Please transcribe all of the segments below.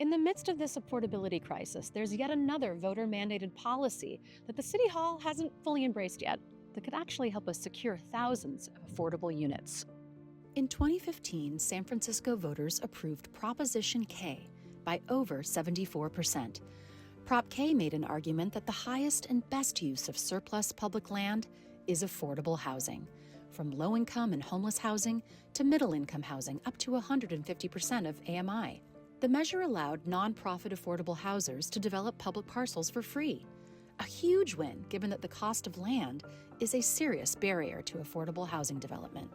In the midst of this affordability crisis, there's yet another voter mandated policy that the City Hall hasn't fully embraced yet that could actually help us secure thousands of affordable units. In 2015, San Francisco voters approved Proposition K by over 74%. Prop K made an argument that the highest and best use of surplus public land is affordable housing, from low income and homeless housing to middle income housing up to 150% of AMI. The measure allowed nonprofit affordable housers to develop public parcels for free. A huge win, given that the cost of land is a serious barrier to affordable housing development.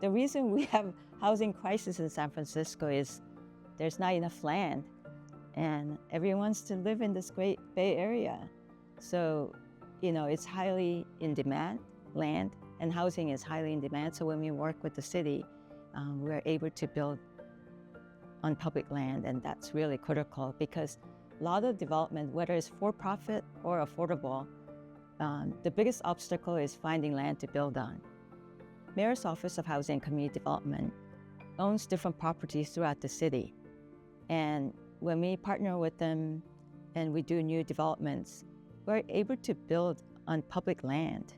The reason we have housing crisis in San Francisco is there's not enough land, and everyone wants to live in this great Bay Area. So, it's highly in demand, land, and housing is highly in demand. So when we work with the city, we're able to build on public land, and that's really critical because a lot of development, whether it's for-profit or affordable, the biggest obstacle is finding land to build on. Mayor's Office of Housing and Community Development owns different properties throughout the city. And when we partner with them and we do new developments, we're able to build on public land.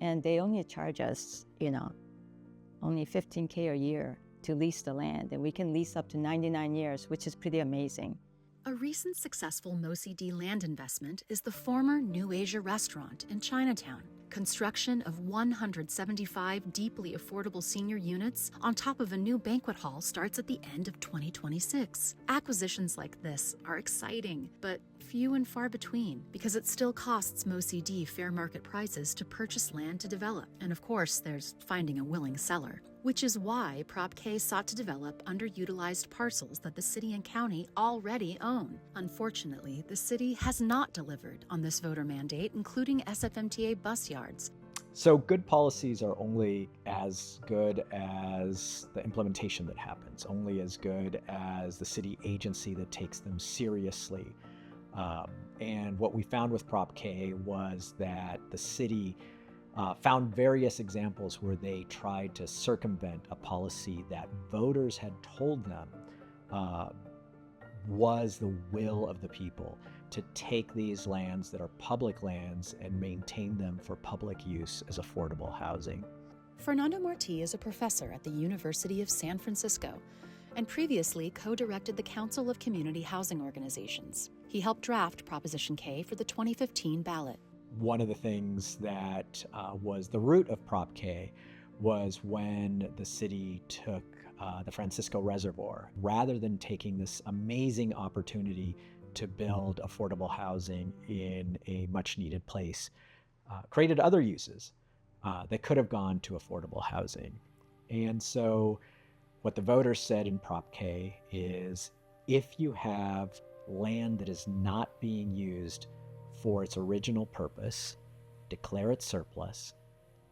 And they only charge us, only $15K a year to lease the land. And we can lease up to 99 years, which is pretty amazing. A recent successful MoCD land investment is the former New Asia restaurant in Chinatown. Construction of 175 deeply affordable senior units on top of a new banquet hall starts at the end of 2026. Acquisitions like this are exciting, but few and far between because it still costs MoCD fair market prices to purchase land to develop. And of course, there's finding a willing seller, which is why Prop K sought to develop underutilized parcels that the city and county already own. Unfortunately, the city has not delivered on this voter mandate, including SFMTA bus yards. So good policies are only as good as the implementation that happens, only as good as the city agency that takes them seriously. And what we found with Prop K was that the city found various examples where they tried to circumvent a policy that voters had told them was the will of the people to take these lands that are public lands and maintain them for public use as affordable housing. Fernando Marti is a professor at the University of San Francisco and previously co-directed the Council of Community Housing Organizations. He helped draft Proposition K for the 2015 ballot. One of the things that was the root of Prop K was when the city took the Francisco Reservoir. Rather than taking this amazing opportunity to build affordable housing in a much needed place, created other uses that could have gone to affordable housing. And so what the voters said in Prop K is, if you have land that is not being used for its original purpose, declare it surplus,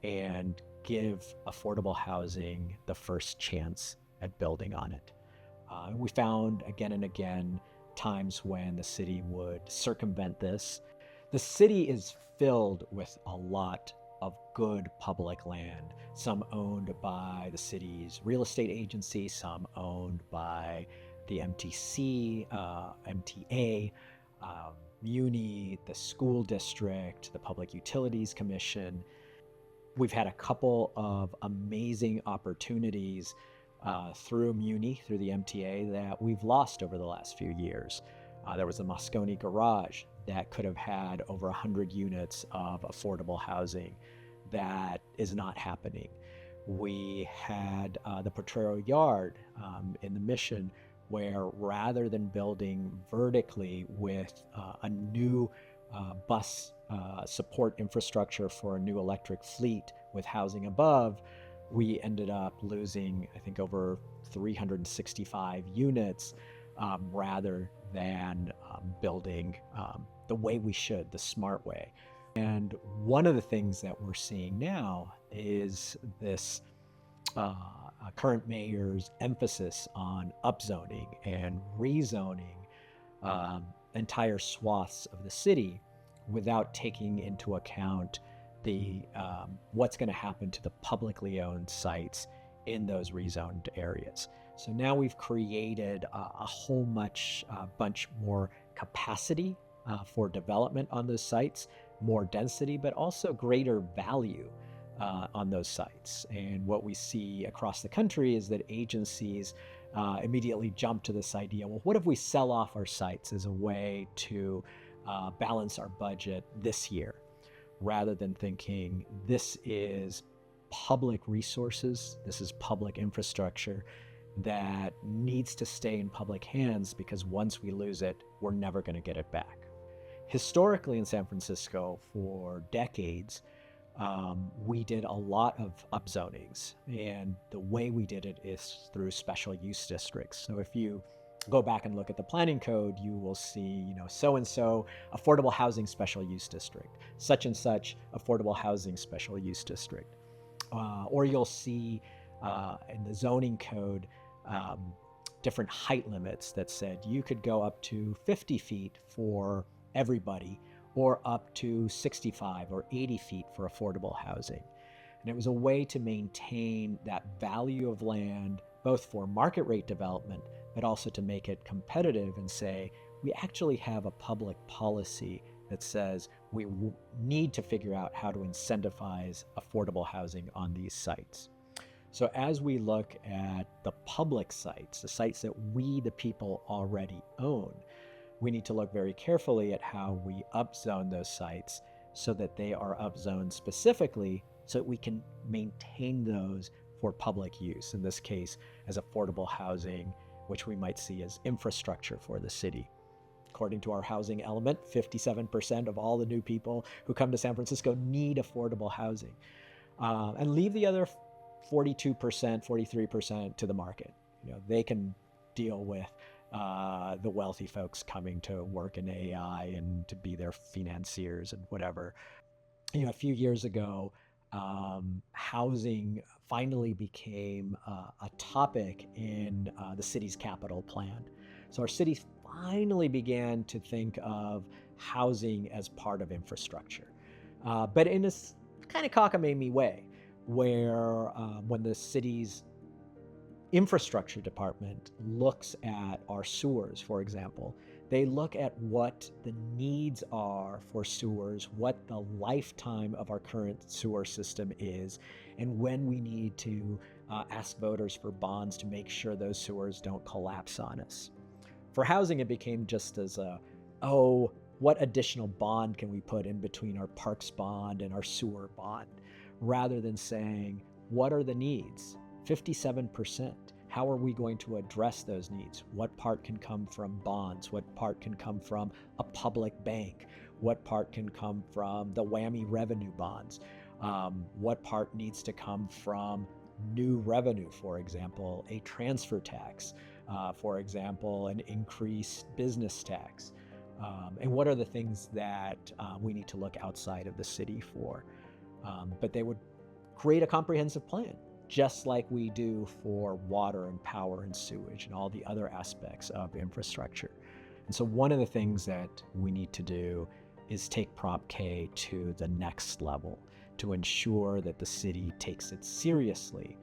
and give affordable housing the first chance at building on it. We found again and again times when the city would circumvent this. The city is filled with a lot of good public land, some owned by the city's real estate agency, some owned by the MTC, MTA, Muni, the school district, the Public Utilities Commission. We've had a couple of amazing opportunities through Muni, through the MTA, that we've lost over the last few years. There was the Moscone Garage that could have had over 100 units of affordable housing. That is not happening. We had the Potrero Yard in the Mission, where rather than building vertically with a new bus support infrastructure for a new electric fleet with housing above, we ended up losing, I think, over 365 units rather than building the way we should, the smart way. And one of the things that we're seeing now is this current mayor's emphasis on upzoning and rezoning entire swaths of the city without taking into account the what's going to happen to the publicly owned sites in those rezoned areas. So now we've created a whole bunch more capacity for development on those sites, more density, but also greater value on those sites. And what we see across the country is that agencies immediately jump to this idea, well, what if we sell off our sites as a way to balance our budget this year, rather than thinking this is public resources, this is public infrastructure that needs to stay in public hands, because once we lose it, we're never going to get it back. Historically in San Francisco, for decades, we did a lot of upzonings, and the way we did it is through special use districts. So if you go back and look at the planning code, you will see, so-and-so affordable housing special use district, such and such affordable housing special use district. Or you'll see in the zoning code different height limits that said you could go up to 50 feet for everybody, or up to 65 or 80 feet for affordable housing. And it was a way to maintain that value of land, both for market rate development, but also to make it competitive and say, we actually have a public policy that says we need to figure out how to incentivize affordable housing on these sites. So as we look at the public sites, the sites that we, the people, already own, we need to look very carefully at how we upzone those sites so that they are upzoned specifically so that we can maintain those for public use, in this case as affordable housing, which we might see as infrastructure for the city. According to our housing element, 57% of all the new people who come to San Francisco need affordable housing. And leave the other 42%, 43% to the market. They can deal with the wealthy folks coming to work in AI and to be their financiers and whatever. A few years ago, housing finally became a topic in the city's capital plan. So our city finally began to think of housing as part of infrastructure, but in a kind of cockamamie way, where when the city's infrastructure department looks at our sewers, for example, they look at what the needs are for sewers, what the lifetime of our current sewer system is, and when we need to ask voters for bonds to make sure those sewers don't collapse on us. For housing, it became just as what additional bond can we put in between our parks bond and our sewer bond, rather than saying, what are the needs? 57%. How are we going to address those needs? What part can come from bonds? What part can come from a public bank? What part can come from the whammy revenue bonds? What part needs to come from new revenue, for example, a transfer tax, for example, an increased business tax? And what are the things that we need to look outside of the city for? But they would create a comprehensive plan, just like we do for water and power and sewage and all the other aspects of infrastructure. And so one of the things that we need to do is take Prop K to the next level to ensure that the city takes it seriously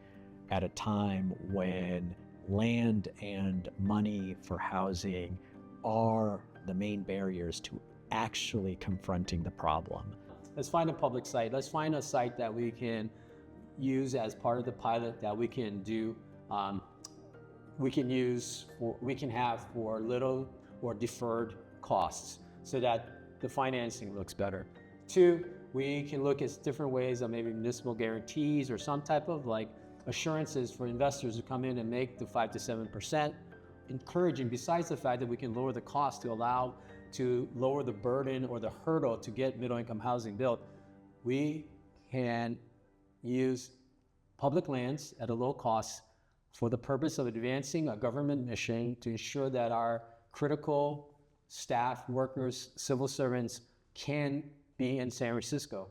at a time when land and money for housing are the main barriers to actually confronting the problem. Let's find a public site. Let's find a site that we can use as part of the pilot, that we can do, we can have for little or deferred costs, so that the financing looks better. Two, we can look at different ways of maybe municipal guarantees or some type of assurances for investors to come in and make the 5 to 7%, encouraging, besides the fact that we can lower the cost to lower the burden or the hurdle to get middle income housing built. We can use public lands at a low cost for the purpose of advancing a government mission to ensure that our critical staff, workers, civil servants can be in San Francisco.